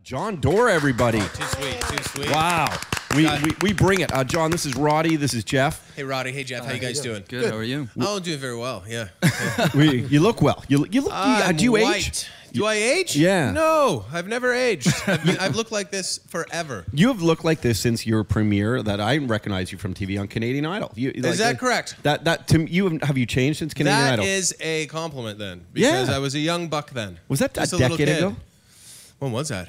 Jon Dore, everybody. Too sweet, too sweet. Wow. We bring it. John, this is Roddy. This is Jeff. Hey, Roddy. Hey, Jeff. How you guys doing? Good. How are you? Oh, I'm doing very well. Yeah. You look well. You look. Do you age? Do I age? Yeah. No, I've never aged. I've looked like this forever. You have looked like this since your premiere. That I recognize you from TV on Canadian Idol. Is that correct? That to you have you changed since Canadian Idol? That is a compliment then, because I was a young buck then. Was that a decade ago? When was that?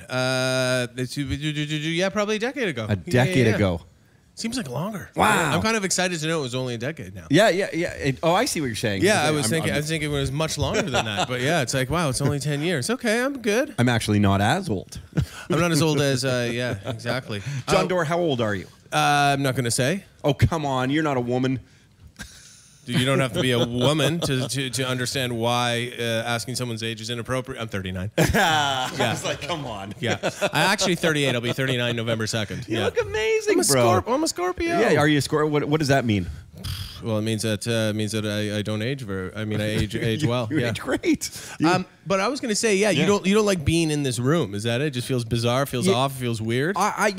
Yeah, probably a decade ago. A decade ago. Seems like longer. Wow. I'm kind of excited to know it was only a decade now. Yeah. I see what you're saying. Yeah, I was thinking it was much longer than that. But yeah, it's like, wow, it's only 10 years. Okay, I'm good. I'm actually not as old. I'm not as old as, yeah, exactly. Jon Dore, how old are you? I'm not going to say. Oh, come on. You're not a woman. You don't have to be a woman to understand why asking someone's age is inappropriate. I'm 39. I was like, come on. Yeah. I'm actually 38. I'll be 39 November 2nd. You look amazing, I'm a Scorpio. Yeah, are you a Scorpio? What does that mean? Well, it means that I don't age I age well. You age great. But I was going to say, you don't like being in this room. Is that it? It just feels bizarre, feels off, feels weird. I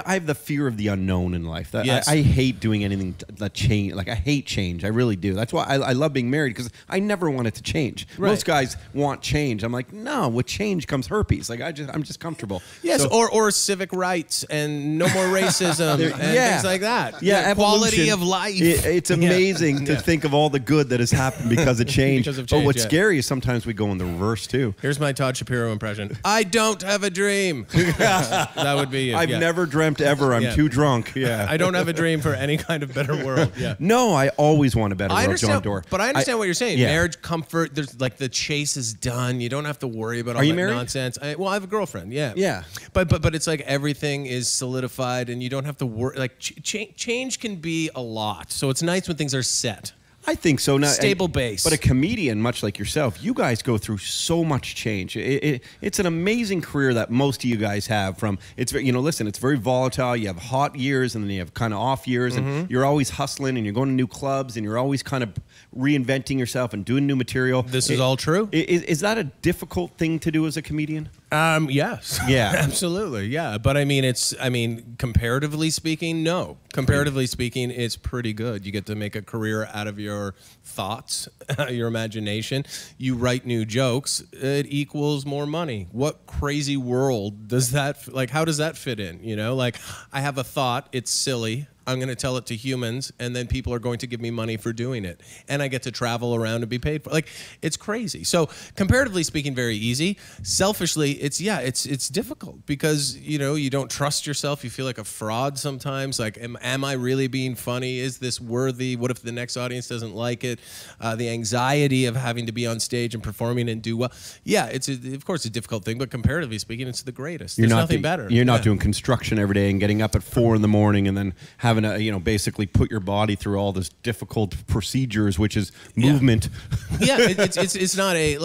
have the fear of the unknown in life. Yes. I hate doing anything that change. Like I hate change. I really do. That's why I love being married, because I never want it to change. Right. Most guys want change. I'm like, no. With change comes herpes. Like I'm just comfortable. Yes, or civic rights and no more racism and things like that. Yeah, quality of life. It's amazing to think of all the good that has happened because of change. But what's scary is sometimes we go in the reverse too. Here's my Todd Shapiro impression. I don't have a dream. That would be it. I've never dreamt ever. I'm too drunk. Yeah. I don't have a dream for any kind of better world. Yeah. No, I always want a better world, Jon Dore. But I understand what you're saying. Yeah. Marriage, comfort, there's like the chase is done. You don't have to worry about all that married? Nonsense. I have a girlfriend. Yeah. Yeah. But it's like everything is solidified and you don't have to worry. Like change can be a lot. So it's nice when things are set. I think so. Now, stable base. But a comedian, much like yourself, you guys go through so much change. It's an amazing career that most of you guys have. Listen, it's very volatile. You have hot years and then you have kind of off years, and you're always hustling and you're going to new clubs and you're always kind of reinventing yourself and doing new material. This is all true. Is that a difficult thing to do as a comedian? Yes. Yeah. Absolutely. Yeah. But comparatively speaking, no. Comparatively speaking, it's pretty good. You get to make a career out of your thoughts, your imagination. You write new jokes. It equals more money. What crazy world does that, how does that fit in? You know, I have a thought. It's silly. I'm going to tell it to humans, and then people are going to give me money for doing it. And I get to travel around and be paid for it. It's crazy. So comparatively speaking, very easy. Selfishly, it's difficult because, you don't trust yourself. You feel like a fraud sometimes. Am I really being funny? Is this worthy? What if the next audience doesn't like it? The anxiety of having to be on stage and performing and do well. Yeah, of course, a difficult thing, but comparatively speaking, it's the greatest. There's nothing better. You're not doing construction every day and getting up at 4 in the morning and then having to, basically put your body through all this difficult procedures, which is movement. Yeah, it's not a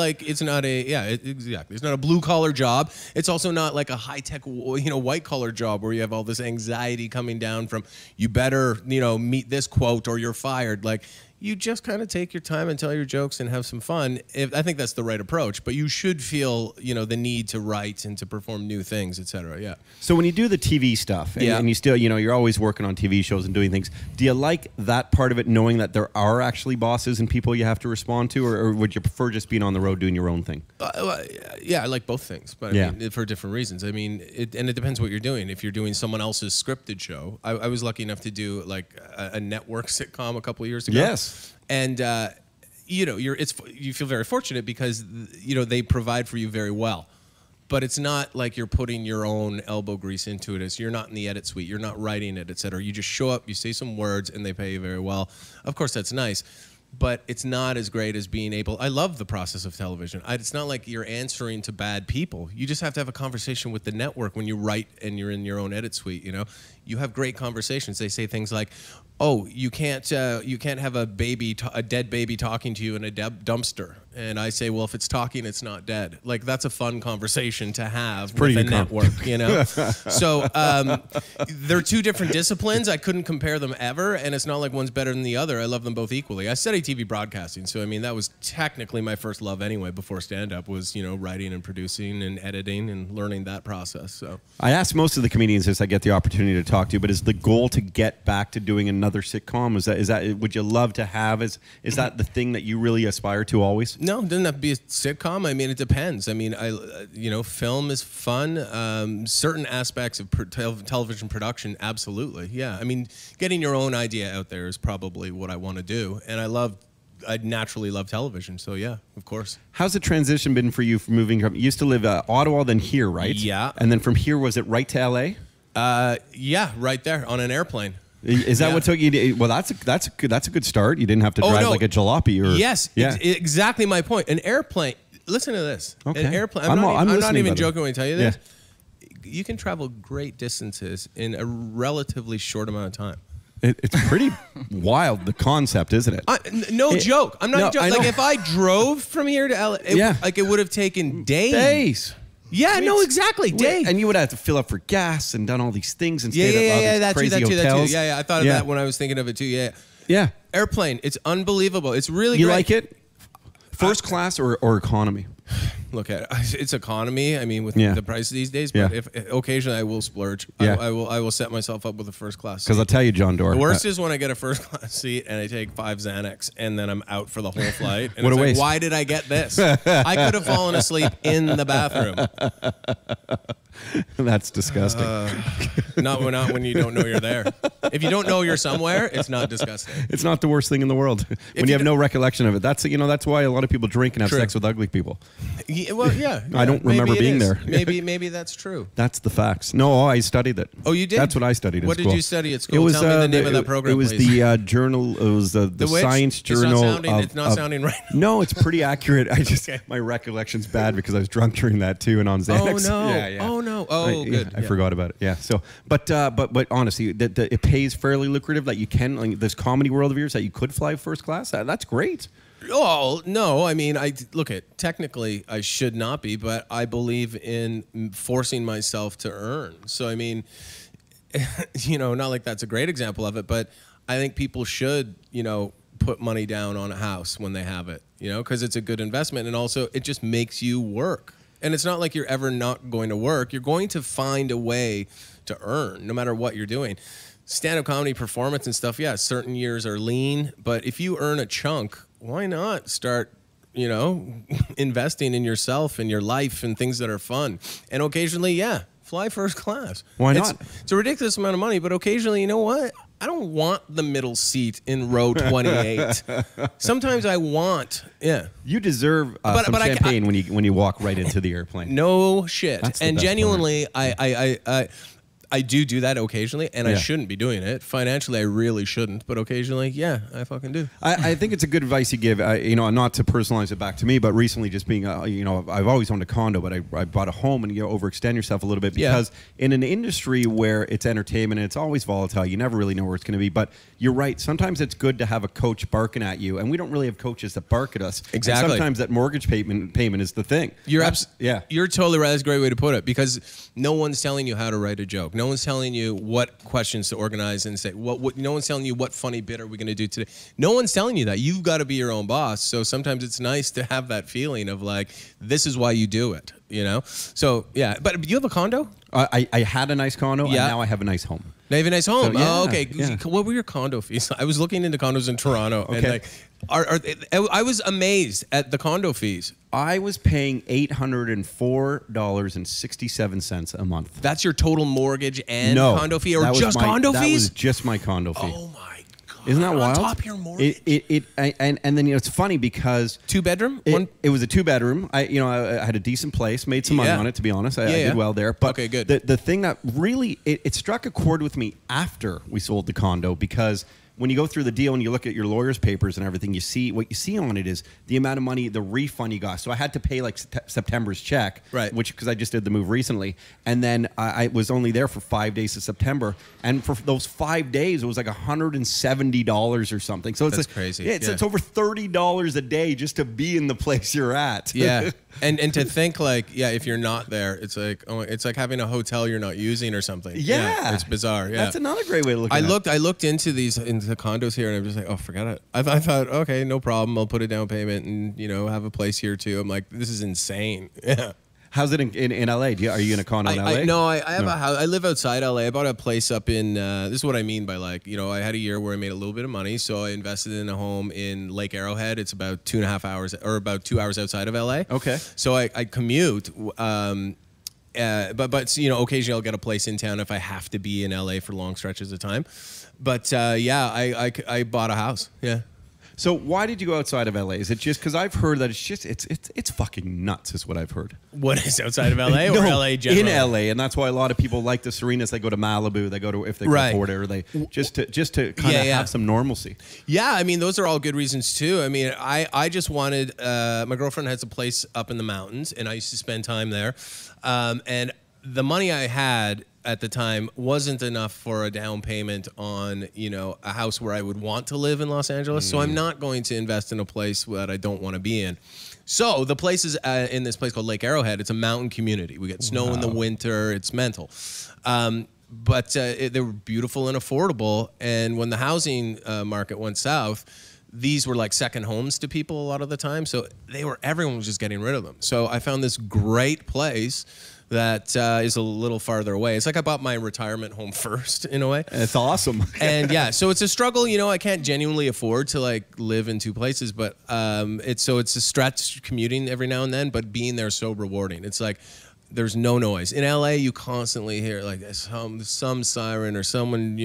blue collar job. It's also not like a high tech, white collar job where you have all this anxiety coming down from you better, meet this quote or you're fired. You just kind of take your time and tell your jokes and have some fun. I think that's the right approach, but you should feel, the need to write and to perform new things, etc. Yeah. So when you do the TV stuff, and you still, you're always working on TV shows and doing things, do you like that part of it, knowing that there are actually bosses and people you have to respond to, or would you prefer just being on the road doing your own thing? Yeah, I like both things, but I mean, for different reasons. I mean, it depends what you're doing. If you're doing someone else's scripted show, I was lucky enough to do a network sitcom a couple of years ago. Yes. And you feel very fortunate because they provide for you very well, but it's not like you're putting your own elbow grease into it. You're not in the edit suite, you're not writing it, etc. You just show up, you say some words, and they pay you very well. Of course, that's nice. But it's not as great as being able. I love the process of television. It's not like you're answering to bad people. You just have to have a conversation with the network when you write and you're in your own edit suite. You have great conversations. They say things like, oh, you can't have a dead baby talking to you in a dumpster. And I say, well, if it's talking, it's not dead. Like, that's a fun conversation to have with a network, you know? So they're two different disciplines. I couldn't compare them ever, and it's not like one's better than the other. I love them both equally. I studied TV broadcasting, so I mean, that was technically my first love anyway before stand-up was, you know, writing and producing and editing and learning that process. So I ask most of the comedians as I get the opportunity to talk to you, but is the goal to get back to doing another sitcom? Is that would you love to have? Is that the thing that you really aspire to always? No, it doesn't have to be a sitcom. I mean, it depends. I mean, you know, film is fun. Certain aspects of television production, absolutely. Yeah. I mean, getting your own idea out there is probably what I want to do. And I naturally love television. So yeah, of course. How's the transition been for you from moving from, you used to live Ottawa, then here, right? Yeah. And then from here, was it right to LA? Yeah, right there on an airplane. Is that what took you to, well, that's a good start. You didn't have to drive like a jalopy or. Yes, exactly my point. An airplane, listen to this. Okay. An airplane, I'm not even joking when I tell you this. Yeah. You can travel great distances in a relatively short amount of time. It's pretty wild, the concept, isn't it? No joke. I'm not joking. Like, if I drove from here to LA, it would have taken days. Yeah, no, exactly. Days. And you would have to fill up for gas and done all these things and stay at all these crazy hotels. Yeah, I thought of that when I was thinking of it too. Yeah. Airplane, it's unbelievable. It's really great. You like it? First class or economy? Look at it. It's economy. I mean, with the price these days. But if occasionally I will splurge. I will set myself up with a first class seat. Because I'll tell you, Jon Dore. The worst is when I get a first class seat and I take 5 Xanax and then I'm out for the whole flight. And what a waste. Why did I get this? I could have fallen asleep in the bathroom. That's disgusting. Not when you don't know you're there. If you don't know you're somewhere, it's not disgusting. It's not the worst thing in the world when you have no recollection of it. That's why a lot of people drink and have sex with ugly people. Well, yeah. I don't remember being there. Maybe that's true. That's the facts. No, I studied it. Oh, you did? That's what I studied in school. What did you study at school? It was, Tell me the name of that program, It was please. the journal. It was the science journal. It's not sounding right. No, it's pretty accurate. My recollection's bad because I was drunk during that too and on Xanax. Oh no. Yeah. Oh no. Oh, good. I forgot about it. Yeah. So, but honestly, it pays fairly lucrative. That you can, like, this comedy world of yours, that you could fly first class. That's great. Oh no! I mean, technically, I should not be, but I believe in forcing myself to earn. So I mean, you know, not like that's a great example of it, but I think people should, you know, put money down on a house when they have it, you know, because it's a good investment, and also it just makes you work. And it's not like you're ever not going to work. You're going to find a way to earn, no matter what you're doing. Stand-up comedy performance and stuff, yeah, certain years are lean, but if you earn a chunk, why not start, you know, investing in yourself and your life and things that are fun? And occasionally, fly first class. Why not? It's a ridiculous amount of money, but occasionally, you know what? I don't want the middle seat in row 28. Sometimes I want, You deserve some champagne when you walk right into the airplane. No shit. That's the and best genuinely, I do that occasionally, and I shouldn't be doing it. Financially, I really shouldn't, but occasionally, I fucking do. I think it's a good advice you give, you know, not to personalize it back to me, but recently just being, you know, I've always owned a condo, but I bought a home, and you overextend yourself a little bit because in an industry where it's entertainment and it's always volatile, you never really know where it's going to be. But you're right. Sometimes it's good to have a coach barking at you, and we don't really have coaches that bark at us. Exactly. And sometimes that mortgage payment is the thing. You're totally right. That's a great way to put it, because no one's telling you how to write a joke. No one's telling you what questions to organize and say. No one's telling you what funny bit are we going to do today. No one's telling you that. You've got to be your own boss. So sometimes it's nice to have that feeling of like, this is why you do it, you know? So, yeah. But you have a condo? I had a nice condo, and now I have a nice home. Now you have a nice home. So, okay. Yeah. What were your condo fees? I was looking into condos in Toronto, and I was amazed at the condo fees. I was paying $804.67 a month. That's your total mortgage and condo fee, or just condo fees? That was just my condo fee. Oh my God! Isn't that wild? On top of your mortgage. And then, you know, it's funny because 2-bedroom. It was a 2-bedroom. I had a decent place, made some money on it. To be honest, I did well there. But good. The thing that really it struck a chord with me after we sold the condo, because when you go through the deal and you look at your lawyer's papers and everything, what you see on it is the amount of money, the refund you got. So I had to pay like September's check, right? Which because I just did the move recently, and then I was only there for 5 days of September, and for those 5 days it was like $170 or something. So it's crazy. Yeah, it's over $30 a day just to be in the place you're at. Yeah. And to think like, yeah, if you're not there, it's like having a hotel you're not using or something. Yeah. It's bizarre. Yeah. That's another great way to look at it. I looked into the condos here, and I'm just like, oh, forget it. I thought, okay, no problem. I'll put a down payment and, have a place here too. I'm like, this is insane. Yeah. How's it in LA? Are you in a condo in LA? No, I have a house. I live outside LA. I bought a place up in, this is what I mean by like, I had a year where I made a little bit of money. So I invested in a home in Lake Arrowhead. It's about 2.5 hours or about 2 hours outside of LA. Okay. So I commute. But occasionally I'll get a place in town if I have to be in LA for long stretches of time. But I bought a house. Yeah. So why did you go outside of LA? Is it just because I've heard that it's fucking nuts is what I've heard. What is outside of LA or LA generally? In LA, and that's why a lot of people like the Serenas. They go to Malibu. They go to if they can afford it, or they just to kind of have some normalcy. Yeah, I mean those are all good reasons too. I mean I just wanted my girlfriend has a place up in the mountains, and I used to spend time there, and the money I had at the time wasn't enough for a down payment on, a house where I would want to live in Los Angeles. So I'm not going to invest in a place that I don't want to be in. So the place is in this place called Lake Arrowhead. It's a mountain community. We get snow in the winter. It's mental. But they were beautiful and affordable. And when the housing market went south, these were like second homes to people a lot of the time. So everyone was just getting rid of them. So I found this great place that is a little farther away. It's like I bought my retirement home first, in a way. It's awesome. And yeah, so it's a struggle. I can't genuinely afford to like live in two places, but it's a stretch commuting every now and then. But being there is so rewarding. It's like there's no noise. In LA, you constantly hear like some siren or someone,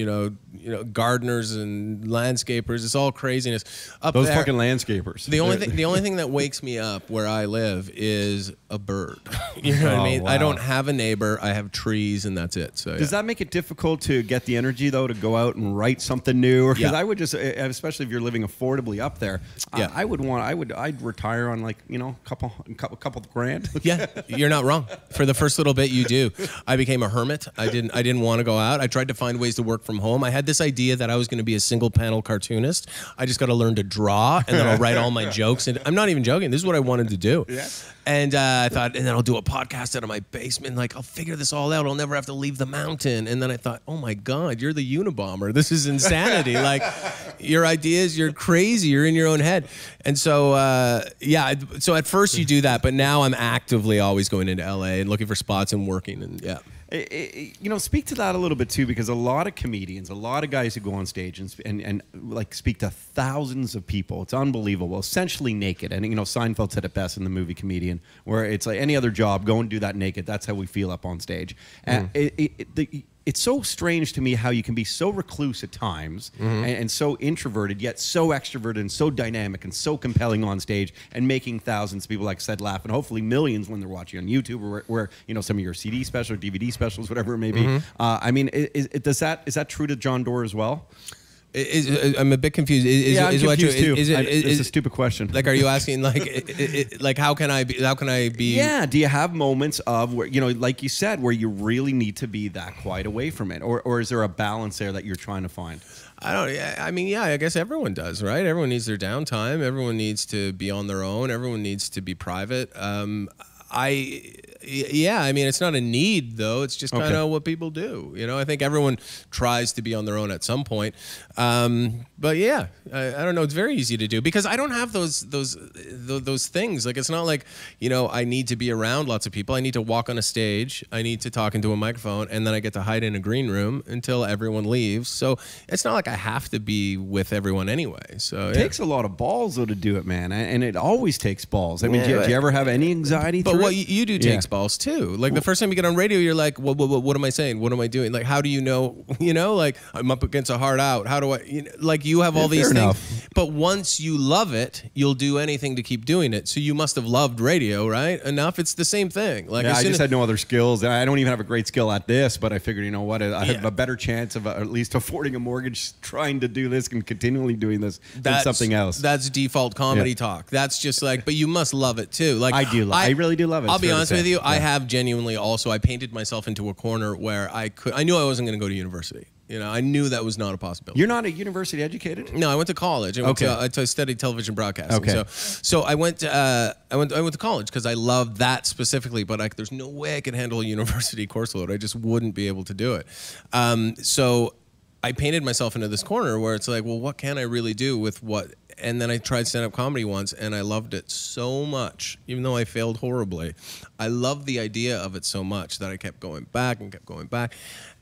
gardeners and landscapers. It's all craziness. Up Those there, fucking landscapers. The only thing that wakes me up where I live is a bird. You know what I mean? Wow. I don't have a neighbor. I have trees, and that's it. So does that make it difficult to get the energy though to go out and write something new? Or because Yeah. I would just, especially if you're living affordably up there, Yeah. I'd retire on like a couple grand. Yeah, you're not wrong. For the first little bit, you do. I became a hermit. I didn't want to go out. I tried to find ways to work from home. I had this idea that I was going to be a single panel cartoonist. I just got to learn to draw, and then I'll write all my jokes. And I'm not even joking. This is what I wanted to do. Yeah. And I thought, and then I'll do a podcast out of my basement. Like, I'll figure this all out. I'll never have to leave the mountain. And then I thought, oh my God, you're the Unabomber. This is insanity. Like, your ideas, you're crazy. You're in your own head. And so, so at first you do that, but now I'm actively always going into LA and looking for spots and working. And yeah. Speak to that a little bit too, because a lot of comedians, a lot of guys who go on stage and like speak to thousands of people. It's unbelievable, essentially naked. And Seinfeld said it best in the movie Comedian, where it's like any other job, go and do that naked. That's how we feel up on stage. It's so strange to me how you can be so recluse at times and so introverted, yet so extroverted and so dynamic and so compelling on stage and making thousands of people, like I said, laugh, and hopefully millions when they're watching on YouTube or where some of your CD specials, DVD specials, whatever it may be. I mean, is that true to Jon Dore as well? I'm a bit confused. I'm confused too. It's a stupid question. Like, are you asking like how can I be? Yeah. Do you have moments of where like you said, where you really need to be that quiet away from it, or is there a balance there that you're trying to find? I guess everyone does, right? Everyone needs their downtime. Everyone needs to be on their own. Everyone needs to be private. It's not a need though. It's just kind of what people do. I think everyone tries to be on their own at some point. But yeah, I don't know. It's very easy to do because I don't have those things. Like, it's not like, I need to be around lots of people. I need to walk on a stage. I need to talk into a microphone, and then I get to hide in a green room until everyone leaves. So it's not like I have to be with everyone anyway. So it takes a lot of balls though to do it, man. And it always takes balls. I mean, do you ever have any anxiety? But through what it? you do takes balls. balls too. Like the first time you get on radio, you're like, what am I saying? What am I doing? Like, how do you know? You know, like I'm up against a hard out. How do I? You know, like you have all these things. Enough. But once you love it, you'll do anything to keep doing it. So you must have loved radio, right? Enough. It's the same thing. Like I just had no other skills. I don't even have a great skill at this, but I figured, you know what? I have a better chance of at least affording a mortgage trying to do this and continually doing this than something else. That's default comedy talk. That's just like, but you must love it too. Like I do. I really do love it. I'll be honest with you. I have genuinely also. I painted myself into a corner where I knew I wasn't going to go to university. You know, I knew that was not a possibility. You're not a university educated? No, I went to college. I studied television broadcasting. Okay. So I went to college because I loved that specifically. But there's no way I could handle a university course load. I just wouldn't be able to do it. So I painted myself into this corner where it's like, well, what can I really do with what? And then I tried stand-up comedy once, and I loved it so much, even though I failed horribly. I loved the idea of it so much that I kept going back and kept going back.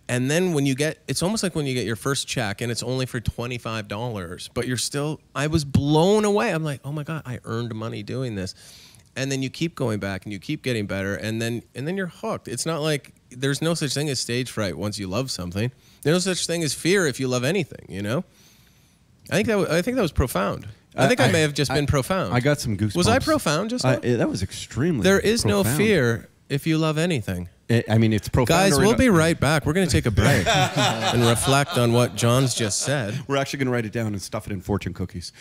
And then when you get, it's almost like when you get your first check and it's only for $25, but you're still, I was blown away. I'm like, oh my God, I earned money doing this. And then you keep going back and you keep getting better, and then you're hooked. It's not like, there's no such thing as stage fright once you love something. There's no such thing as fear if you love anything, you know? I think that was profound. I think I may have just been profound. I got some goosebumps. Was I profound just now? That was extremely There is profound. no fear if you love anything. I mean, it's profound. Guys, we'll be right back. We're going to take a break and reflect on what John's just said. We're actually going to write it down and stuff it in fortune cookies.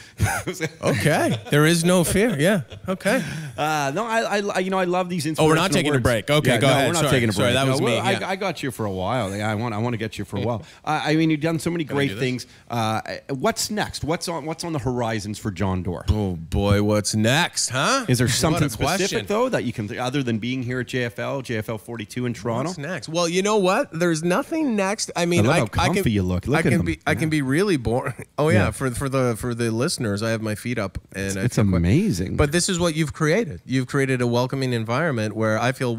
Okay. There is no fear. Yeah. Okay. No, I love these inspirational we're not taking words. A break. Okay, go ahead. We're not taking a break. Sorry, that was me. I got you for a while. I want to get you for a while. I mean, you've done so many great things. What's next? What's on the horizons for Jon Dore? Oh boy, what's next, huh? Is there something specific though that you can, other than being here at JFL 42 in Toronto? What's next? Well, you know what? There's nothing next. I mean, I love how comfy you look. I can be really boring. Oh yeah, for the listeners, I have my feet up, and it's amazing. But this is what you've created. You've created a welcoming environment where I feel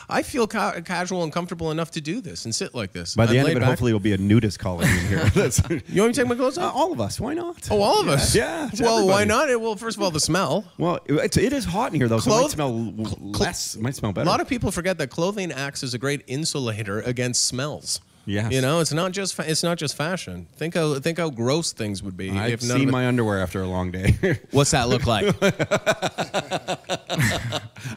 I feel casual and comfortable enough to do this and sit like this. By the end of it, hopefully, it'll be a nudist colony in here. You want me to take my clothes off? All of us. Why not? Oh, all of us. Yeah. Well, why not? Well, first of all, the smell. Well, it is hot in here though, so it might smell less. It might smell better. A lot of people forget that clothing acts as a great insulator against smells. Yes. You know, it's not just fashion. Think how gross things would be. I've seen my underwear after a long day. What's that look like?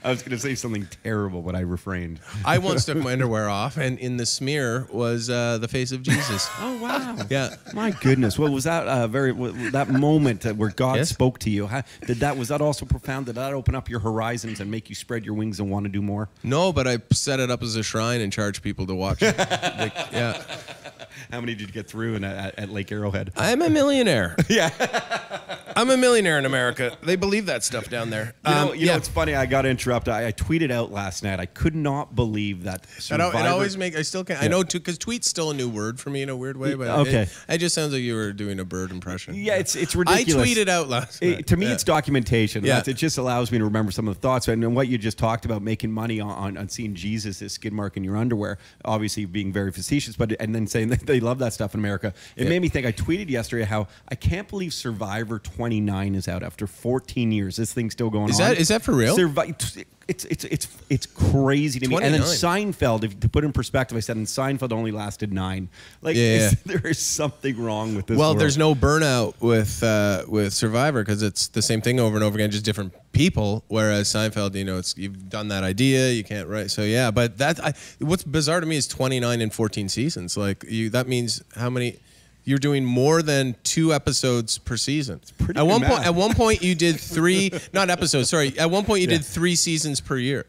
I was going to say something terrible, but I refrained. I once took my underwear off, and in the smear was the face of Jesus. Oh wow! Yeah. My goodness, what was that? That moment where God spoke to you? Was that also profound? Did that open up your horizons and make you spread your wings and want to do more? No, but I set it up as a shrine and charged people to watch it. Yeah. How many did you get through at Lake Arrowhead? I'm a millionaire. Yeah. I'm a millionaire in America. They believe that stuff down there. You know, it's funny. I got interrupted. I tweeted out last night. I could not believe that Survivor. It always I still can't. Yeah. I know, too, because tweet's still a new word for me in a weird way. But okay. It just sounds like you were doing a bird impression. Yeah, it's ridiculous. I tweeted out last night. To me, it's documentation. Yeah. It just allows me to remember some of the thoughts. And what you just talked about, making money on seeing Jesus' skid mark in your underwear, obviously being very facetious, and then saying that they love that stuff in America. It made me think. I tweeted yesterday how I can't believe Survivor 29 is out after 14 years. This thing's still going on. Is that for real? It's crazy to me. 29. And then Seinfeld, to put in perspective, I said, and Seinfeld only lasted 9. There is something wrong with this. Well, world. There's no burnout with Survivor because it's the same thing over and over again, just different people. Whereas Seinfeld, you know, you've done that idea, you can't write. So yeah, but what's bizarre to me is 29 and 14 seasons. That means how many? You're doing more than 2 episodes per season. At one point, you did 3, not episodes. Sorry. At one point, you did 3 seasons per year.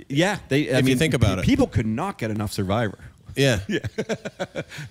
Yeah, if you think about it, people could not get enough Survivor. Yeah.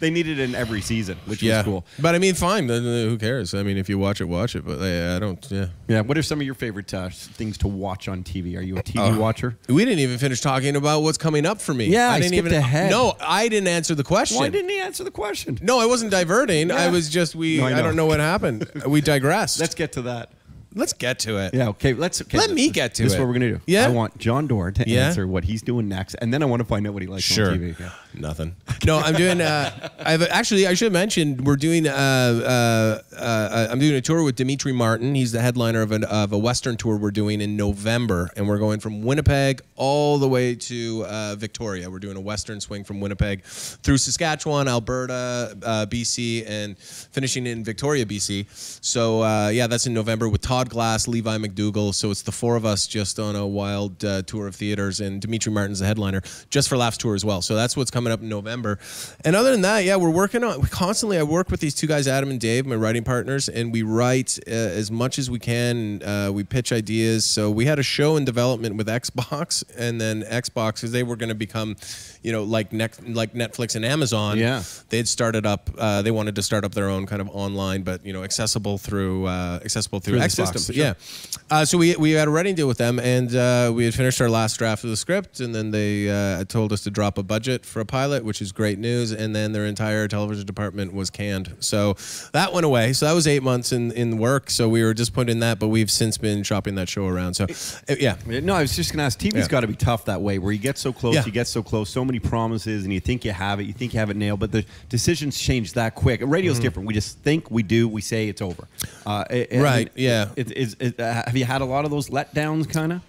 They need it in every season, which was cool. But I mean, fine. Who cares? I mean, if you watch it, watch it. But I don't. Yeah. Yeah. What are some of your favorite things to watch on TV? Are you a TV watcher? We didn't even finish talking about what's coming up for me. Yeah, I skipped ahead. No, I didn't answer the question. Why didn't he answer the question? No, I wasn't diverting. Yeah. I was just I don't know what happened. We digressed. Let's get to that. Let's get to it. Yeah, okay. Let me get to it. This is what we're going to do. Yeah? I want Jon Dore to answer what he's doing next, and then I want to find out what he likes on TV. Yeah. Nothing. No, I'm doing. Actually, I should have mentioned we're doing. I'm doing a tour with Dimitri Martin. He's the headliner of a Western tour we're doing in November, and we're going from Winnipeg all the way to Victoria. We're doing a Western swing from Winnipeg through Saskatchewan, Alberta, BC, and finishing in Victoria, BC. So that's in November with Todd Glass, Levi McDougall. So it's the four of us just on a wild tour of theaters, and Dimitri Martin's the headliner, Just for Laughs tour as well. So that's what's coming up in November. And other than that, we're working on. Constantly, I work with these two guys, Adam and Dave, my writing partners, and we write as much as we can. We pitch ideas. So we had a show in development with Xbox, and then Xbox, because they were going to become, like Netflix and Amazon. Yeah, they'd started up. They wanted to start up their own kind of online, but accessible through Xbox. Sure. Yeah. So we had a writing deal with them, and we had finished our last draft of the script, and then they told us to drop a budget for a pilot, which is great news. And then their entire television department was canned. So that went away. So that was 8 months in work. So we were disappointed in that, but we've since been shopping that show around. So yeah. No, I was just going to ask. TV's got to be tough that way, where you get so close, so many promises, and you think you have it nailed, but the decisions change that quick. Radio's different. We just think, we do, we say it's over. Right. Have you had a lot of those letdowns, kind of?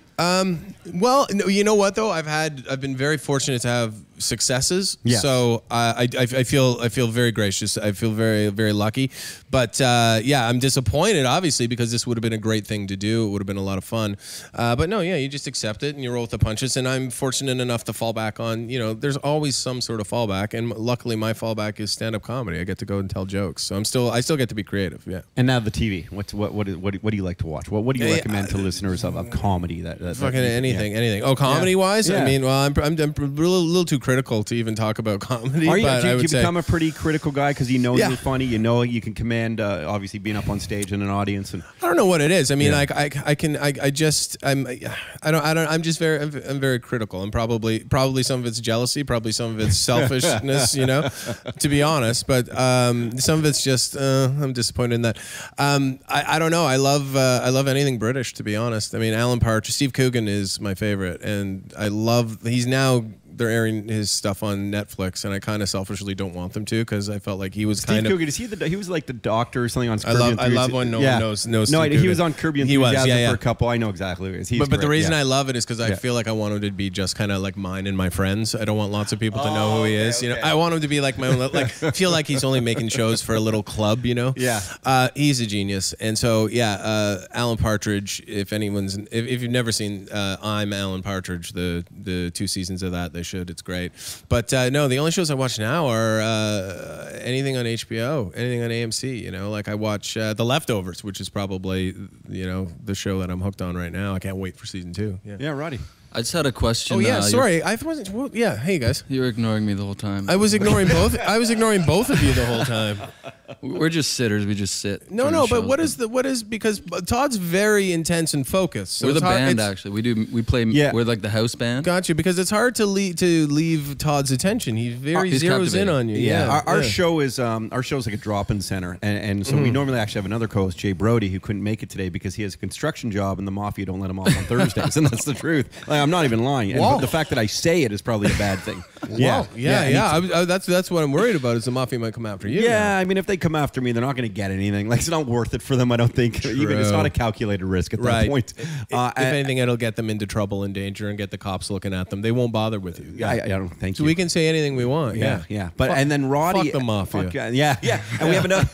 Well, no, you know what though? I've been very fortunate to have successes. Yes. So I feel very gracious. I feel very, very lucky. But I'm disappointed, obviously, because this would have been a great thing to do. It would have been a lot of fun. But no, you just accept it and you roll with the punches. And I'm fortunate enough to fall back on. There's always some sort of fallback, and luckily my fallback is stand-up comedy. I get to go and tell jokes, so I still get to be creative. Yeah. And now the TV. What do you like to watch? What do you recommend to listeners of comedy that fucking anything. Oh, comedy wise, I mean, well, I'm a little too critical to even talk about comedy. Are you? Do you become a pretty critical guy because you know you're funny? You know you can command obviously being up on stage in an audience. And I don't know what it is. I mean, I'm very critical, and probably some of it's jealousy, probably some of it's selfishness. To be honest, but some of it's just I'm disappointed in that. I don't know. I love anything British, to be honest. I mean, Alan Partridge, Steve Coogan is my favorite, and they're airing his stuff on Netflix, and I kind of selfishly don't want them to, because I felt like he was Steve Coogan. Is he was like the doctor or something on Kirby I love when no one knows Steve Coogan. He was on Kirby Enthusiasm for a couple. I know exactly who he is. But the reason I love it is because I feel like I want him to be just kind of like mine and my friends. I don't want lots of people to know who he is. Okay. I want him to be like my own. Like feel like he's only making shows for a little club. Yeah. He's a genius, and so Alan Partridge. If you've never seen I'm Alan Partridge, the 2 seasons of that, they should. It's great. But no, the only shows I watch now are anything on HBO, anything on AMC. Like I watch The Leftovers, which is probably the show that I'm hooked on right now. I can't wait for season 2. Yeah, Roddy. I just had a question. Oh yeah, sorry. I wasn't. Well, yeah, hey guys. You were ignoring me the whole time. I was ignoring both. I was ignoring both of you the whole time. We're just sitters. We just sit. No. But what is because Todd's very intense and focused. So we're the band actually. We play. Yeah. We're like the house band. Got you. Because it's hard to leave Todd's attention. He's zeroes in on you. Yeah. Our show is like a drop-in center, and so we normally actually have another co-host, Jay Brody, who couldn't make it today because he has a construction job and the Mafia don't let him off on Thursdays, and that's the truth. Like, I'm not even lying. And the fact that I say it is probably a bad thing. Yeah. That's what I'm worried about, is the Mafia might come after you. Yeah, I mean, if they come after me, they're not going to get anything. Like, it's not worth it for them, I don't think. True. Even it's not a calculated risk at that point. If anything, it'll get them into trouble and danger and get the cops looking at them. They won't bother with you. I don't think so. We can say anything we want. Yeah. But and then Roddy, fuck the Mafia. Yeah. And we have another.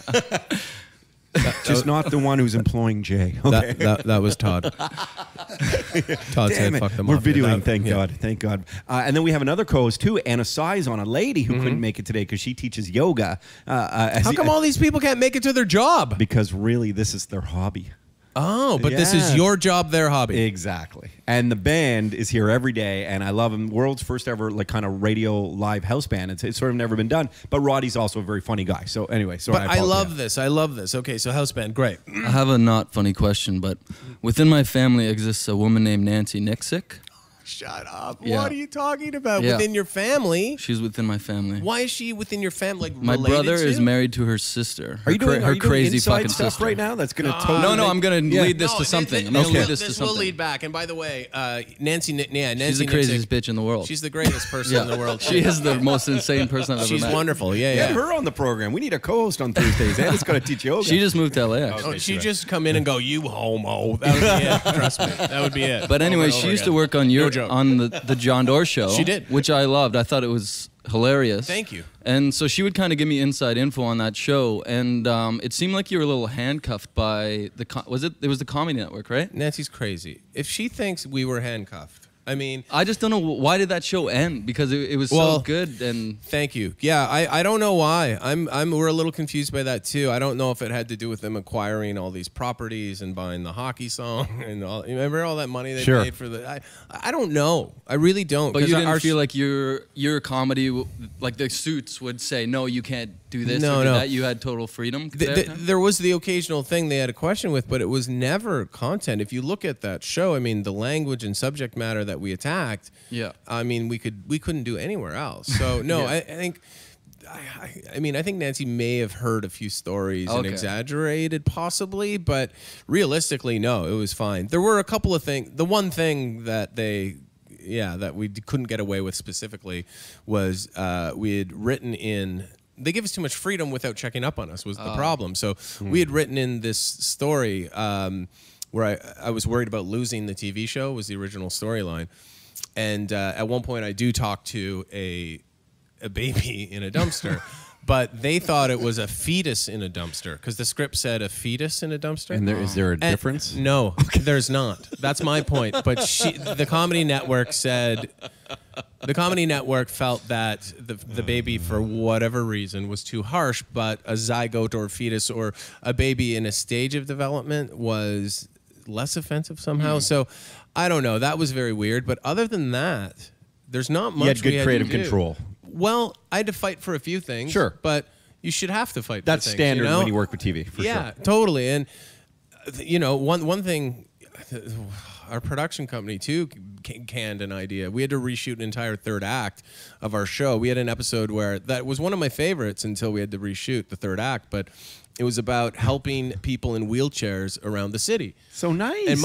Just not the one who's employing Jay. Okay. That was Todd. Todd said, "Fuck them." We're videoing. Thank God. And then we have another co-host too, Anna Sizon, a lady who couldn't make it today because she teaches yoga. How come all these people can't make it to their job? Because really, this is their hobby. Oh, but this is your job, their hobby. Exactly. And the band is here every day, and I love them. World's first ever kind of radio live house band. It's sort of never been done. But Roddy's also a very funny guy. So anyway, I love this. Okay, so house band, great. I have a not funny question, but within my family exists a woman named Nancy Nixick. Shut up. Yeah. What are you talking about? Yeah. Within your family? She's within my family. Why is she within your family? Like, My related brother to? is married to her sister. Are you doing her crazy inside fucking stuff sister right now? That's going to totally. No, I'm going to Yeah. lead this to something. I'm going to lead this to This something. will lead back. And by the way, Nancy She's the craziest bitch in the world. She's the greatest person in the world. She is the most insane person I've ever met. She's wonderful. Yeah, Get yeah. her on the program. We need a co-host on Thursdays. Anna's going to teach yoga. She just moved to LA, actually. Oh, she just come in and go, "You homo." That would be it. Trust me. That would be it. But anyway, Over and she over used to again. work on the Jon Dore show. She did. Which I loved. I thought it was hilarious. Thank you. And so she would kind of give me inside info on that show, and it seemed like you were a little handcuffed by the it was the Comedy Network, right? Nancy's crazy. If she thinks we were handcuffed, I mean, I just don't know why did that show end, because it was so good. And thank you. Yeah, I don't know why. We're a little confused by that too. I don't know if it had to do with them acquiring all these properties and buying the hockey song and all. You remember all that money they paid for the? I don't know. I really don't. But you didn't feel like your comedy, like the Suits would say, no, you can't do this or do that. You had total freedom. There was the occasional thing they had a question with, but it was never content. If you look at that show, I mean, the language and subject matter that we attacked. Yeah. I mean, we couldn't do anywhere else. So no, I think. I mean, I think Nancy may have heard a few stories and exaggerated possibly, but realistically, no, it was fine. There were a couple of things. The one thing that that we couldn't get away with specifically was we had written in. They give us too much freedom without checking up on us was the problem. So we had written in this story where I was worried about losing the TV show was the original storyline. And at one point I do talk to a baby in a dumpster, but they thought it was a fetus in a dumpster because the script said a fetus in a dumpster. And is there a difference? No, there's not. That's my point. But the Comedy Network said... The Comedy Network felt that the baby, for whatever reason, was too harsh, but a zygote or fetus or a baby in a stage of development was less offensive somehow. So I don't know. That was very weird. But other than that, there's not much. You had good creative control. Well, I had to fight for a few things. Sure. But you should have to fight That's for things. standard you know? when you work with TV, for sure. Yeah, totally. And, one thing... Our production company, too, canned an idea. We had to reshoot an entire third act of our show. We had an episode where that was one of my favorites until we had to reshoot the third act, but it was about helping people in wheelchairs around the city. So nice. And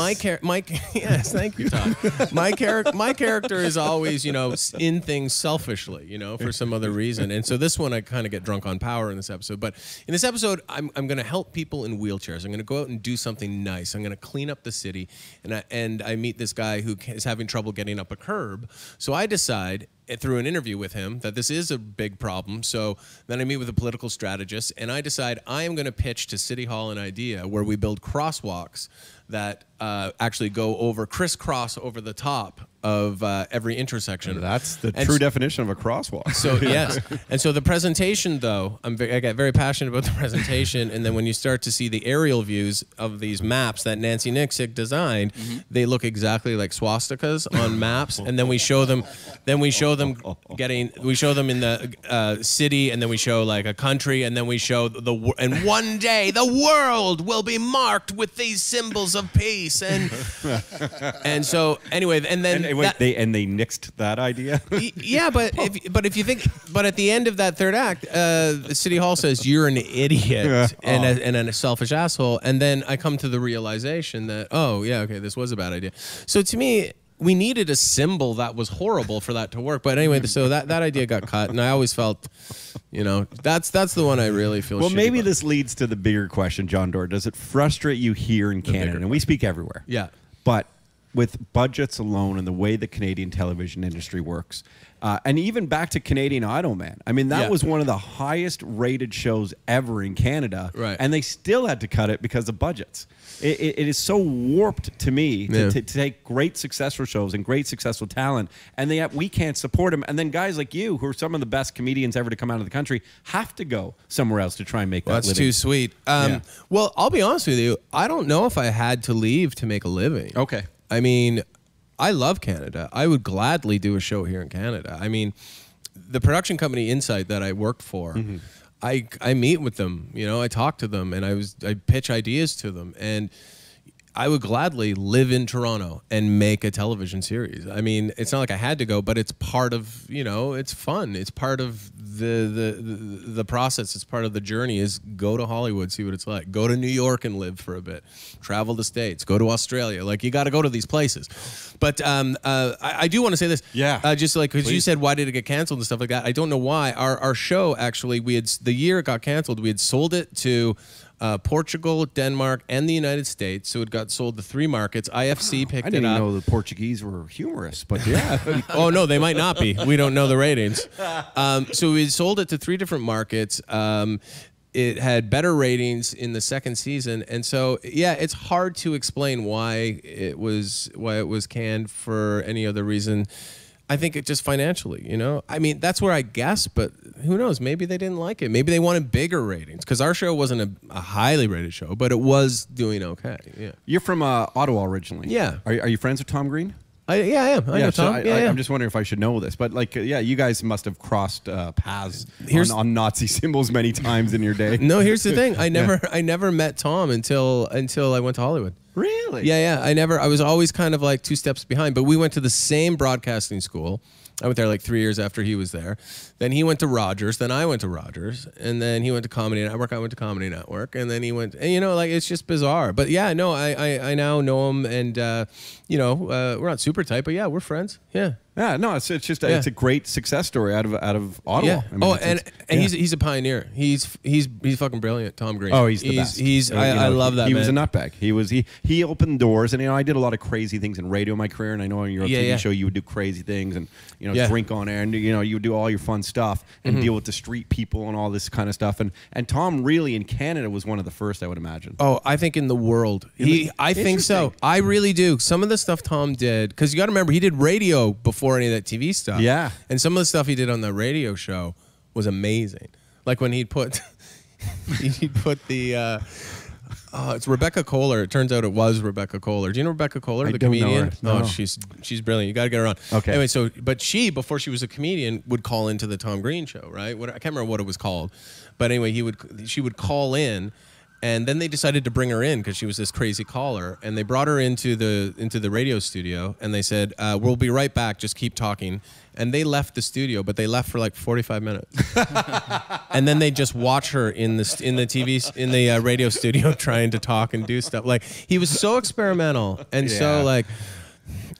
yes, thank you, Todd. My character is always, in things selfishly, for some other reason. And so this one, I kind of get drunk on power in this episode. But in this episode, I'm going to help people in wheelchairs. I'm going to go out and do something nice. I'm going to clean up the city. And I meet this guy who is having trouble getting up a curb. So I decide, through an interview with him, that this is a big problem. So then I meet with a political strategist, and I decide I am going to pitch to City Hall an idea where we build crosswalks that actually crisscross over the top of every intersection. That's the true definition of a crosswalk. So yes, and so the presentation, though, I get very passionate about the presentation, and then when you start to see the aerial views of these maps that Nancy Nixick designed, they look exactly like swastikas on maps, and then we show them. We show them in the city, and then we show like a country, and then we show and one day the world will be marked with these symbols of peace, and so anyway, and then they nixed that idea. Yeah, but if you think, but at the end of that third act, the City Hall says you're an idiot and a selfish asshole, and then I come to the realization that this was a bad idea. So to me, we needed a symbol that was horrible for that to work. But anyway, so that idea got cut, and I always felt, that's the one I really feel. Well, maybe about. this leads to the bigger question, Jon Dore. Does it frustrate you here in Canada? And we speak everywhere. Yeah. But with budgets alone and the way the Canadian television industry works, and even back to Canadian Idol, man. I mean, that was one of the highest rated shows ever in Canada. Right. And they still had to cut it because of budgets. It is so warped to me to take great successful shows and great successful talent, and we can't support them. And then guys like you, who are some of the best comedians ever to come out of the country, have to go somewhere else to try and make that living. That's too sweet. Well, I'll be honest with you. I don't know if I had to leave to make a living. Okay. I mean, I love Canada. I would gladly do a show here in Canada. I mean, the production company Insight that I worked for, I meet with them, I talk to them, and I pitch ideas to them, and I would gladly live in Toronto and make a television series. I mean, it's not like I had to go, but it's part of, it's fun. It's part of the process. It's part of the journey is go to Hollywood, see what it's like. Go to New York and live for a bit. Travel the States. Go to Australia. Like, you got to go to these places. But I do want to say this. Yeah. Just like, because you said, why did it get canceled and stuff like that? I don't know why. Our show, actually, the year it got canceled, we had sold it to Portugal, Denmark, and the United States. So it got sold to 3 markets. IFC picked it up. I didn't even know the Portuguese were humorous, but yeah. Oh, no, they might not be. We don't know the ratings. So we sold it to 3 different markets. It had better ratings in the second season. And so, yeah, it's hard to explain why it was canned for any other reason. I think it just financially, I mean, that's where I guess, but who knows? Maybe they didn't like it. Maybe they wanted bigger ratings, because our show wasn't a highly rated show, but it was doing okay. Yeah. You're from Ottawa originally. Yeah. Are you friends with Tom Green? Yeah, I am. I know Tom. I'm just wondering if I should know this, but you guys must have crossed paths on Nazi symbols many times in your day. No, here's the thing. I never met Tom until I went to Hollywood. Really? Yeah. I was always kind of like 2 steps behind, but we went to the same broadcasting school. I went there like 3 years after he was there. Then he went to Rogers. Then I went to Rogers. And then he went to Comedy Network. I went to Comedy Network. And then he went, and it's just bizarre. But yeah, no, I now know him, and we're not super tight, but yeah, we're friends. Yeah. Yeah, no, it's just it's a great success story out of Ottawa. Yeah. I mean, he's a pioneer. He's fucking brilliant, Tom Green. Oh, he's the best. I love that. He man. was a nutbag. He opened doors, and I did a lot of crazy things in radio in my career, and I know on your TV show you would do crazy things and drink on air, and you would do all your fun stuff and deal with the street people and all this kind of stuff. And Tom really in Canada was one of the first, I would imagine. Oh, I think in the world. I think so. I really do. Some of the stuff Tom did, because you got to remember, he did radio before any of that TV stuff. Yeah. And some of the stuff he did on the radio show was amazing. Like when he'd put the it's Rebecca Kohler. It turns out it was Rebecca Kohler. Do you know Rebecca Kohler, the comedian? Know her. No. Oh, she's brilliant. You got to get her on. Okay. Anyway, but she, before she was a comedian, would call into the Tom Green show, right? I can't remember what it was called. But anyway, she would call in. And then they decided to bring her in because she was this crazy caller, and they brought her into the radio studio, and they said, "We'll be right back. Just keep talking." And they left the studio, but they left for like 45 minutes, and then they just watch her in the radio studio trying to talk and do stuff. Like, he was so experimental and so like.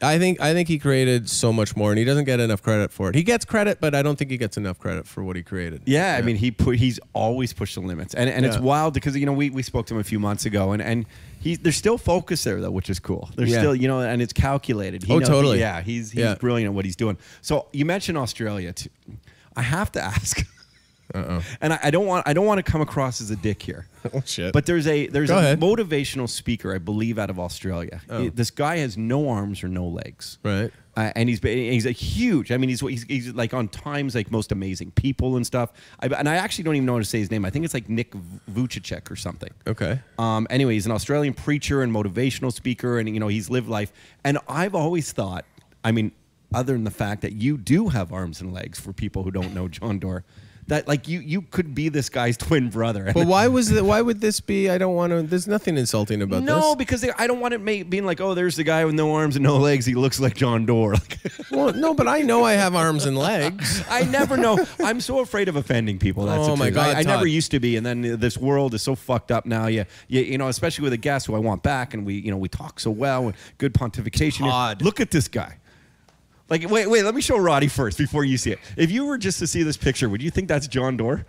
I think he created so much more, and he doesn't get enough credit for it. He gets credit, but I don't think he gets enough credit for what he created. Yeah, I mean, he's always pushed the limits, and it's wild because we spoke to him a few months ago, and there's still focus there though, which is cool. There's still and it's calculated. Totally. He's brilliant at what he's doing. So you mentioned Australia too. I have to ask. And I don't want to come across as a dick here. Oh shit! But there's a motivational speaker, I believe, out of Australia. This guy has no arms or no legs. Right. And he's a huge. I mean, he's like on Times like most amazing people and stuff. And I actually don't even know how to say his name. I think it's like Nick Vujicic or something. Okay. Anyway, he's an Australian preacher and motivational speaker, and he's lived life. And I've always thought, I mean, other than the fact that you do have arms and legs, for people who don't know Jon Dore, that like you could be this guy's twin brother. But why would this be? I don't want to. There's nothing insulting about this. No, because I don't want it being like, oh, there's the guy with no arms and no legs. He looks like Jon Dore. Well, no, but I know I have arms and legs. I never know. I'm so afraid of offending people. That's oh my God, I never used to be, and then this world is so fucked up now. Especially with a guest who I want back, and we talk so well, and good pontification. Todd. Look at this guy. Like, wait, let me show Roddy first before you see it. If you were just to see this picture, would you think that's Jon Dore?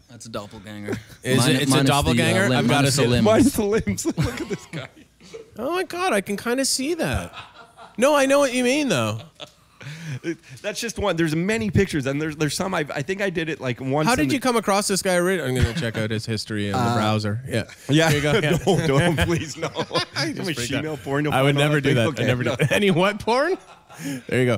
That's a doppelganger. It's a doppelganger? I've got to see it. Minus the limbs. Look at this guy. Oh, my God, I can kind of see that. No, I know what you mean, though. That's just one. There's many pictures, and there's some. I think I did it like once. How did you come across this guy? I'm going to check out his history in the browser. Yeah. Yeah. Here you go. Yeah. Don't, please, no. Female porn. I would never do that. Okay. I never do any what porn? There you go.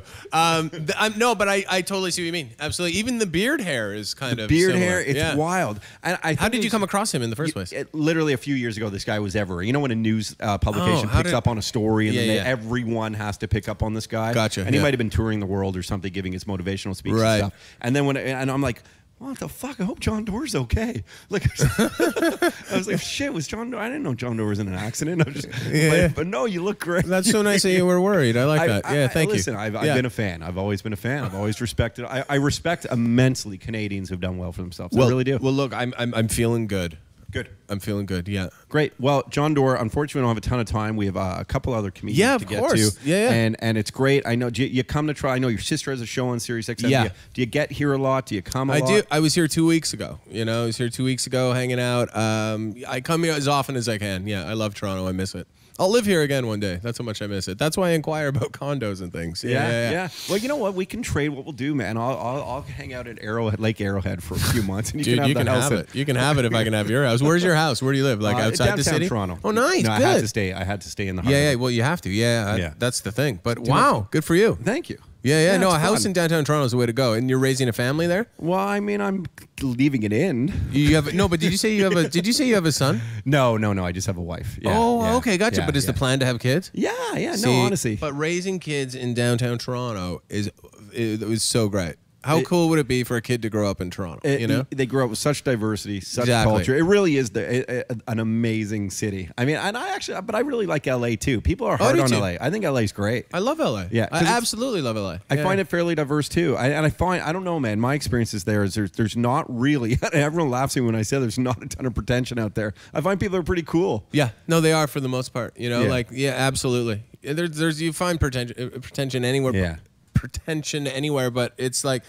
No, but I totally see what you mean. Absolutely. Even the beard hair is kind of beard similar. hair. It's wild. And how did you come across him in the first place? Literally a few years ago, this guy was everywhere. You know when a news publication picks up on a story and then everyone has to pick up on this guy? Gotcha. And he might have been touring the world or something, giving his motivational speeches and stuff. And then and I'm like, what the fuck? I hope Jon Dore's okay. Like, I was like, shit, was Jon Dore? I didn't know Jon Dore was in an accident. I was just, but no, you look great. That's so nice that you were worried. I like that. Yeah, thank you. Listen, I've been a fan. I've always been a fan. I've always respected. I respect immensely Canadians who've done well for themselves. I really do. Well, look, I'm feeling good. Good. I'm feeling good. Yeah. Great. Well, Jon Dore, unfortunately, we don't have a ton of time. We have a couple other comedians to get to. Yeah. And it's great. I know you come to try. I know your sister has a show on SiriusXM. Yeah. Do you get here a lot? Do you come a lot? I do. I was here 2 weeks ago. I was here 2 weeks ago hanging out. I come here as often as I can. Yeah, I love Toronto. I miss it. I'll live here again one day. That's how much I miss it. That's why I inquire about condos and things. Yeah. Well, you know what? We can trade. What we'll do, man. I'll hang out at Lake Arrowhead for a few months, and you can have it. You can have it if I can have your house. Where's your house? Where do you live? Like outside the city? Toronto. Oh, nice. No, good. I had to stay in the heart. Yeah. Well, you have to. Yeah. That's the thing. But wow, good for you. Thank you. Yeah. No, a house in downtown Toronto is the way to go. And you're raising a family there? Well, I mean, I'm leaving it in. You have no, but did you say you have a? Did you say you have a son? No. I just have a wife. Yeah, okay, gotcha. But is the plan to have kids? Yeah. See, no, honestly. But raising kids in downtown Toronto it was so great. How cool would it be for a kid to grow up in Toronto? They grow up with such diversity, such culture. It really is an amazing city. I mean, and I really like LA too. People are hard on LA. I think LA's great. I love LA. Yeah, I absolutely love LA. I find it fairly diverse too. I don't know, man. My experiences there is there's not really. Everyone laughs at me when I say there's not a ton of pretension out there. I find people are pretty cool. Yeah, no, they are for the most part. Absolutely. There's you find pretension anywhere. Yeah. Pretension anywhere, but it's like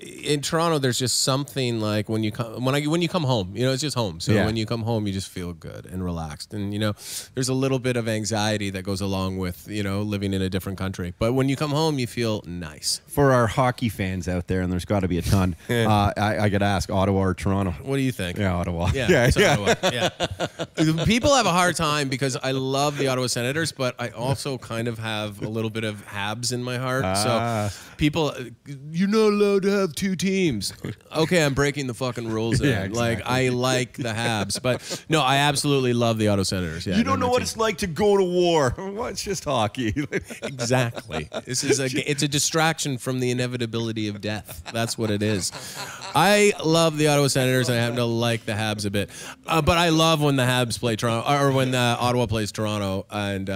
in Toronto there's just something like when you come home, it's just home. So when you come home you just feel good and relaxed, and there's a little bit of anxiety that goes along with living in a different country, but when you come home you feel nice. For our hockey fans out there, and there's got to be a ton, I got to ask, Ottawa or Toronto? What do you think? Yeah, Ottawa. Ottawa. Yeah. People have a hard time because I love the Ottawa Senators, but I also kind of have a little bit of Habs in my heart. So people, you're not allowed to have two teams. Okay, I'm breaking the fucking rules. Yeah, exactly. Like, I like the Habs, but no, I absolutely love the Ottawa Senators. Yeah, you don't know what it's like to go to war. Well, it's just hockey. Exactly. It's a distraction from the inevitability of death. That's what it is. I love the Ottawa Senators, and I happen to like the Habs a bit. But I love when the Habs play Toronto, or when Ottawa plays Toronto, and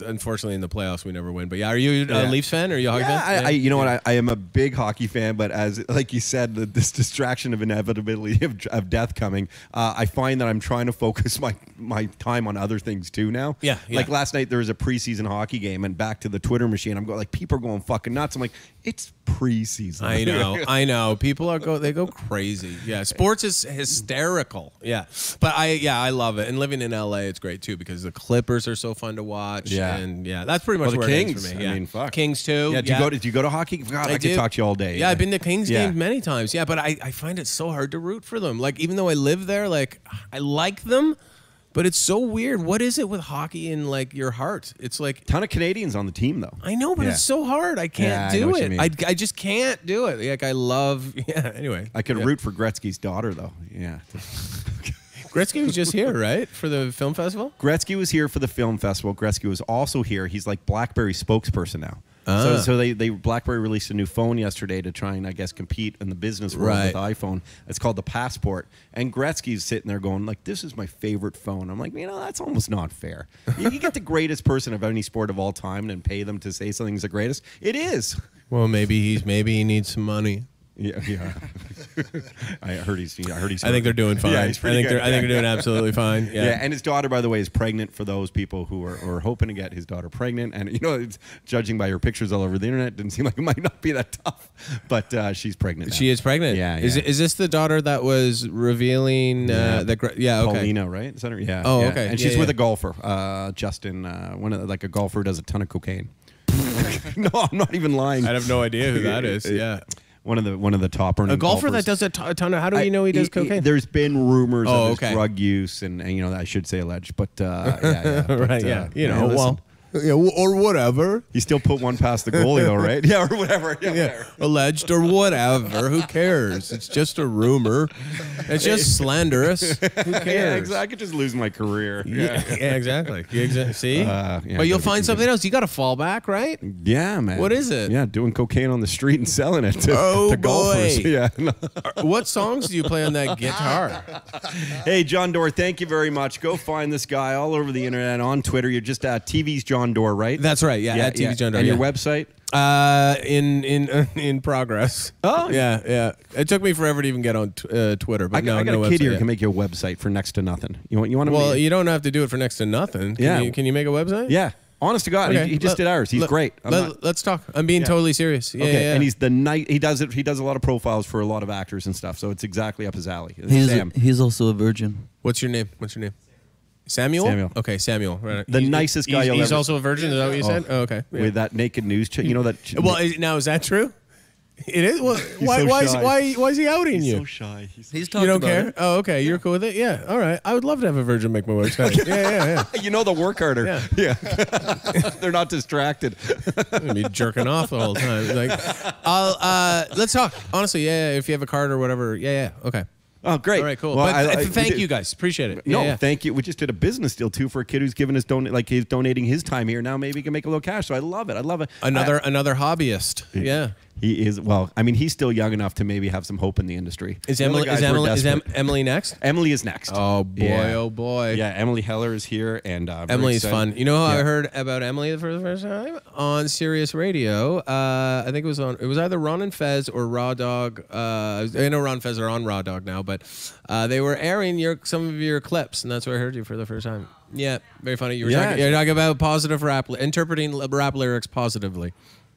unfortunately in the playoffs we never win. But are you a Leafs fan, or are you a hockey fan? You know what? I am a big hockey fan, but as like you said, this distraction of inevitability of death coming, I find that I'm trying to focus my time on other things too now. Yeah. Like last night there was a preseason hockey game, and back to the Twitter machine, I'm going like, people are going fucking nuts. I'm like, it's preseason. I know. People they go crazy. Yeah, sports is hysterical. Yeah, but I love it. And living in LA, it's great too because the Clippers are so fun to watch. Yeah, and that's pretty much the where Kings, it is for me. Yeah. I mean, fuck. Kings too. Yeah, did you go to hockey? God, I could talk to you all day. Yeah, I've been to Kings games many times. Yeah, but I find it so hard to root for them. Like, even though I live there, like, I like them. But it's so weird. What is it with hockey in like your heart? It's like ton of Canadians on the team though. I know, but it's so hard. I can't do it. I just can't do it. Like I love. Yeah. Anyway, I could root for Gretzky's daughter though. Yeah. Gretzky was just here, right, for the film festival? Gretzky was here for the film festival. Gretzky was also here. He's like BlackBerry's spokesperson now. So they BlackBerry released a new phone yesterday to try and, I guess, compete in the business world with iPhone. It's called the Passport. And Gretzky's sitting there going, like, this is my favorite phone. I'm like, that's almost not fair. You get the greatest person of any sport of all time and pay them to say something's the greatest. It is. Well, maybe he needs some money. Yeah. I heard he's. I think they're doing fine. Yeah, I think they're doing absolutely fine. Yeah. And his daughter, by the way, is pregnant. For those people who are hoping to get his daughter pregnant, and it's, judging by her pictures all over the internet, didn't seem like it might not be that tough. But she's pregnant. She is pregnant. Yeah. Is this the daughter that was revealing? Okay. Paulina, right? Is that her? Yeah. Oh, okay. And she's with a golfer, Justin, a golfer who does a ton of cocaine. No, I'm not even lying. I have no idea who that is. Yeah. One of the top earning a golfer golfers. that does a ton of. How do you know he does cocaine? There's been rumors of his drug use, and I should say alleged, but right. Yeah, or whatever. He still put one past the goalie, though, right? Yeah, or whatever. Yeah, alleged or whatever. Who cares? It's just a rumor. It's just slanderous. Who cares? Yeah, exactly. I could just lose my career. Yeah, exactly. See? Yeah, but you'll find something else. You got to fall back, right? Yeah, man. What is it? Yeah, doing cocaine on the street and selling it to, Oh, to golfers. boy. Yeah. What songs do you play on that guitar? Hey, Jon Dore, thank you very much. Go find this guy all over the internet, on Twitter. You're just TV's Jon Dore, right? That's right. Yeah, at TV's Jon Dore. And yeah. your website? In progress. Oh, yeah. It took me forever to even get on Twitter, but I got no a kid website here who yet. can make you a website for next to nothing. You want to? Well, you don't have to do it for next to nothing. Can you make a website? Yeah. Honest to God, Okay. he just did ours. He's great. Let's talk. I'm being totally serious. Yeah, Okay, yeah. and he's the night. He does it. He does a lot of profiles for a lot of actors and stuff. So it's exactly up his alley. Sam. He's also a virgin. What's your name? Samuel? Samuel. Okay, Samuel. Right. The nicest guy you'll He's ever- also a virgin. Is that what you said? Oh, okay. Yeah. With that naked news chick, you know that. Well, now is that true? It is. Well, why is he outing you? so shy. He's talking You don't about care? it. Oh, okay. You're cool with it? Yeah. All right. I would love to have a virgin make my website. yeah. You know the work harder. Yeah. They're not distracted. I'm gonna be jerking off the whole time. Like, let's talk. Honestly, yeah. If you have a card or whatever, yeah. Okay. Oh, great. All right, cool. Well, But thank you guys. Appreciate it. No, Yeah. thank you. We just did a business deal too for a kid who's giving us he's donating his time here. Now maybe he can make a little cash. So I love it. Another hobbyist. Yeah. He is. Well, I mean, he's still young enough to maybe have some hope in the industry. Is The other Emily guys were desperate. Emily next? Emily is next. Oh boy, Yeah. oh boy. Yeah, Emily Heller is here, and Emily's fun. You know how I Yeah. heard about Emily for the first time? On Sirius Radio. I think it was either Ron and Fez or Raw Dog. I know Ron and Fez are on Raw Dog now, but they were airing some of your clips, and that's where I heard you for the first time. Yeah, very funny. You're talking about positive interpreting rap lyrics positively.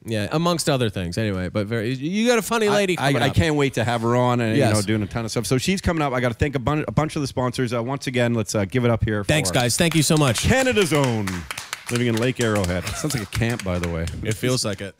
Yeah, amongst other things. Anyway, but you got a funny lady coming I up. can't wait to have her on and Yes. doing a ton of stuff. So she's coming up. I got to thank a bunch of the sponsors. Once again, let's give it up here. Thanks, for guys. Thank you so much. Canada's Own, living in Lake Arrowhead. Sounds like a camp, by the way. It feels like it.